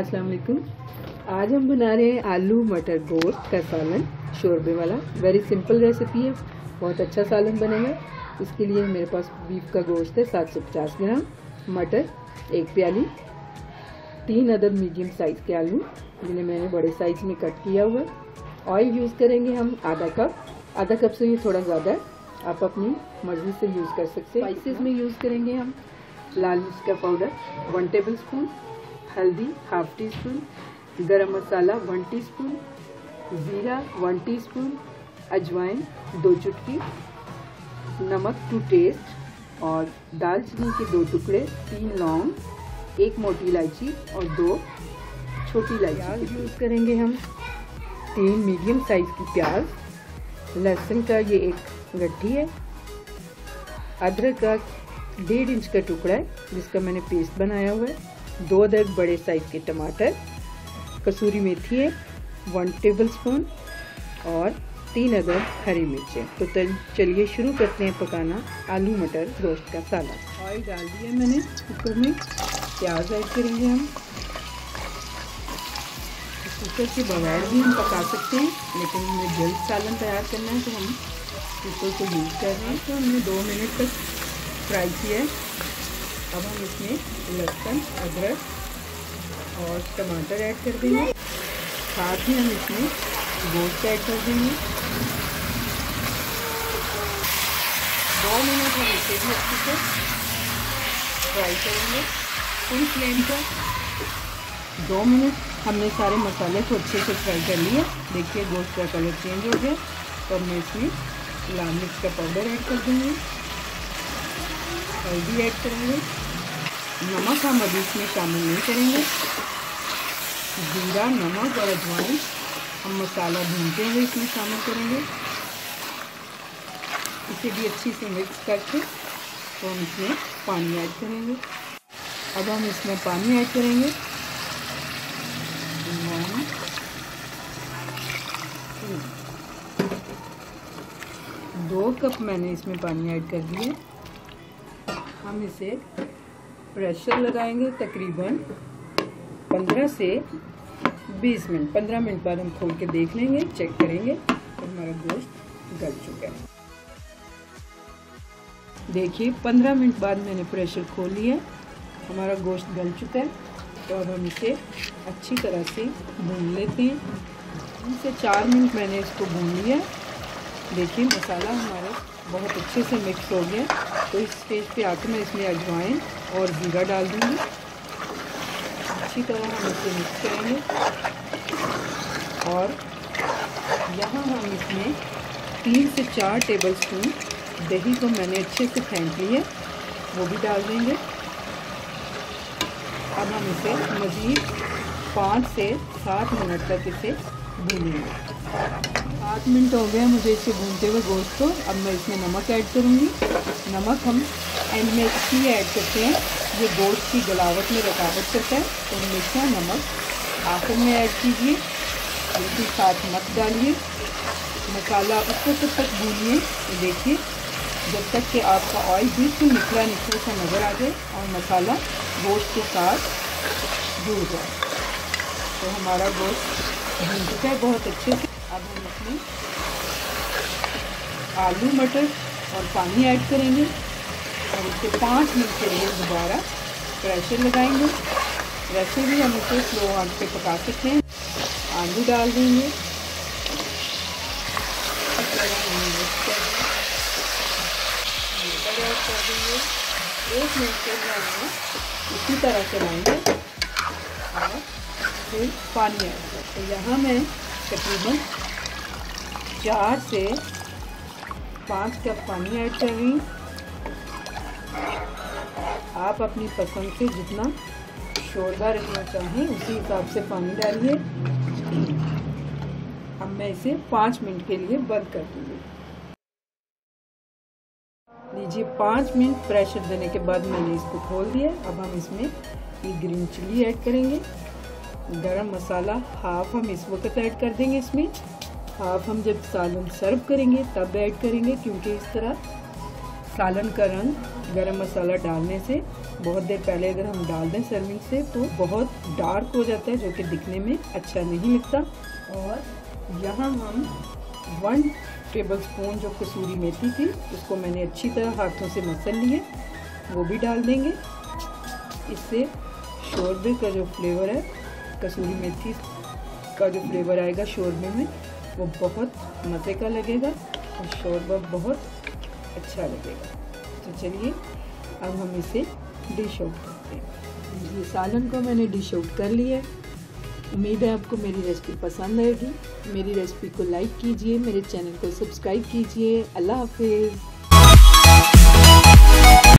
अस्सलाम वालेकुम। आज हम बना रहे हैं आलू मटर गोश्त का सालन शोरबे वाला। वेरी सिंपल रेसिपी है, बहुत अच्छा सालन बनेगा। इसके लिए मेरे पास बीफ का गोश्त है 750 ग्राम, मटर 1 प्याली, 3 अदद मीडियम साइज़ के आलू जिन्हें मैंने बड़े साइज़ में कट किया हुआ। ऑयल यूज़ करेंगे हम आधा कप से ये थोड़ा ज़्यादा है, आप अपनी मर्ज़ी से यूज़ कर सकते हैं। स्पाइसेस में यूज़ करेंगे हम लाल मिर्च का पाउडर 1 टेबल स्पून, हल्दी 1/2 टीस्पून, गरम मसाला 1 टीस्पून, ज़ीरा 1 टीस्पून, अजवाइन 2 चुटकी, नमक टू टेस्ट और दालचीनी के 2 टुकड़े, 3 लौंग, 1 मोटी इलायची और 2 छोटी इलायची यूज़ करेंगे हम। 3 मीडियम साइज़ की प्याज, लहसुन का ये 1 गड्ढी है, अदरक का 1.5 इंच का टुकड़ा है जिसका मैंने पेस्ट बनाया हुआ है, 2 अदद बड़े साइज़ के टमाटर, कसूरी मेथी है 1 टेबल स्पून और 3 अदद हरी मिर्चें। तो चलिए शुरू करते हैं पकाना आलू मटर गोश्त का सालन। ऑयल डाल दिया मैंने कुकर में, प्याज ऐड करेंगे हम। कुकर के बगैर भी हम पका सकते हैं, लेकिन हमें जल्द सालन तैयार करना है तो हम कुकर को यूज़ कर रहे हैं। तो हमने 2 मिनट तक फ्राई किया है। अब हम इसमें लहसुन, अदरक और टमाटर ऐड कर देंगे, साथ ही हम इसमें गोश्त ऐड कर देंगे। 2 मिनट हम इसे भी अच्छे से फ्राई करेंगे फुल फ्लेम पर। 2 मिनट हमने सारे मसाले को अच्छे से फ्राई कर लिया। देखिए गोश्त का कलर चेंज हो गया। तो अब मैं इसमें लाल मिर्च का पाउडर ऐड कर दूँगी, हल्दी ऐड करेंगे, नमक हम अभी इसमें शामिल नहीं करेंगे। जीरा, नमक और अजवाइन हम मसाला भूनते हुए इसमें शामिल करेंगे। इसे भी अच्छी से मिक्स करके तो हम इसमें पानी ऐड करेंगे। अब हम इसमें पानी ऐड करेंगे 2 कप मैंने इसमें पानी ऐड कर दिया। हम इसे प्रेशर लगाएंगे तकरीबन 15 से 20 मिनट। 15 मिनट बाद हम खोल के देख लेंगे, चेक करेंगे तो हमारा गोश्त गल चुका है। देखिए 15 मिनट बाद मैंने प्रेशर खोल लिया, हमारा गोश्त गल चुका है। तो अब हम इसे अच्छी तरह से भून लेते हैं। 3 से 4 मिनट मैंने इसको भून लिया। देखिए मसाला हमारा बहुत अच्छे से मिक्स हो गया। तो इस स्टेज पे आकर मैं इसमें अजवाइन और जीरा डाल दूँगी। अच्छी तरह हम इसे मिक्स करेंगे और यहाँ हम इसमें 3 से 4 टेबल स्पून दही को मैंने अच्छे से फेंट लिया, वो भी डाल देंगे। अब हम इसे मज़ीद 5 से 7 मिनट तक इसे भूनेंगे। 8 मिनट हो गए मुझे इसे भूनते हुए गोश्त को। अब मैं इसमें नमक ऐड करूँगी। नमक हम एंड में इसलिए ऐड करते हैं, ये गोश्त की गलावट में रुकावट करता है, तो हमेशा नमक आखिर में ऐड कीजिए, बिल्कुल साथ मत डालिए। मसाला उस वक्त तक भूनिए, देखिए जब तक कि आपका ऑयल बिल्कुल निकला सा नज़र आ जाए और मसाला गोश्त के साथ जुड़ जाए। तो हमारा गोश्त भून चुका है बहुत अच्छे से। अब हम इसमें आलू मटर और पानी ऐड करेंगे और इसे 5 मिनट के लिए दोबारा प्रेशर लगाएंगे। वैसे भी हम इसे स्लो आंच पे पका सकते हैं। आलू डाल देंगे, कर देंगे। 1 मिनट के लिए इसी तरह चलाएंगे और फिर पानी ऐड करें। तो यहाँ मैं तकरीबन 4 से 5 कप पानी ऐड कर रही हूँ। आप अपनी पसंद से जितना शोरबा रखना चाहें उसी हिसाब से पानी डालिए। अब मैं इसे 5 मिनट के लिए बंद कर दूँगी। लीजिए 5 मिनट प्रेशर देने के बाद मैंने इसको खोल दिया। अब हम इसमें ये ग्रीन चिली ऐड करेंगे, गरम मसाला हाफ हम इस वक्त ऐड कर देंगे इसमें, हाफ हम जब सालन सर्व करेंगे तब ऐड करेंगे, क्योंकि इस तरह सालन का रंग गरम मसाला डालने से बहुत देर पहले अगर हम डाल दें सर्विंग से तो बहुत डार्क हो जाता है, जो कि दिखने में अच्छा नहीं लगता। और यहाँ हम 1 टेबलस्पून जो कसूरी मेथी थी उसको मैंने अच्छी तरह हाथों से मसल लिए, वो भी डाल देंगे। इससे शोरबे का जो फ्लेवर है, कसूरी मेथी का जो फ्लेवर आएगा शोरबे में, वो बहुत मज़े का लगेगा और शोरबा बहुत अच्छा लगेगा। तो चलिए अब हम इसे डिश आउट करते हैं। ये सालन को मैंने डिश आउट कर लिया है। उम्मीद है आपको मेरी रेसिपी पसंद आएगी। मेरी रेसिपी को लाइक कीजिए, मेरे चैनल को सब्सक्राइब कीजिए। अल्लाह हाफिज़।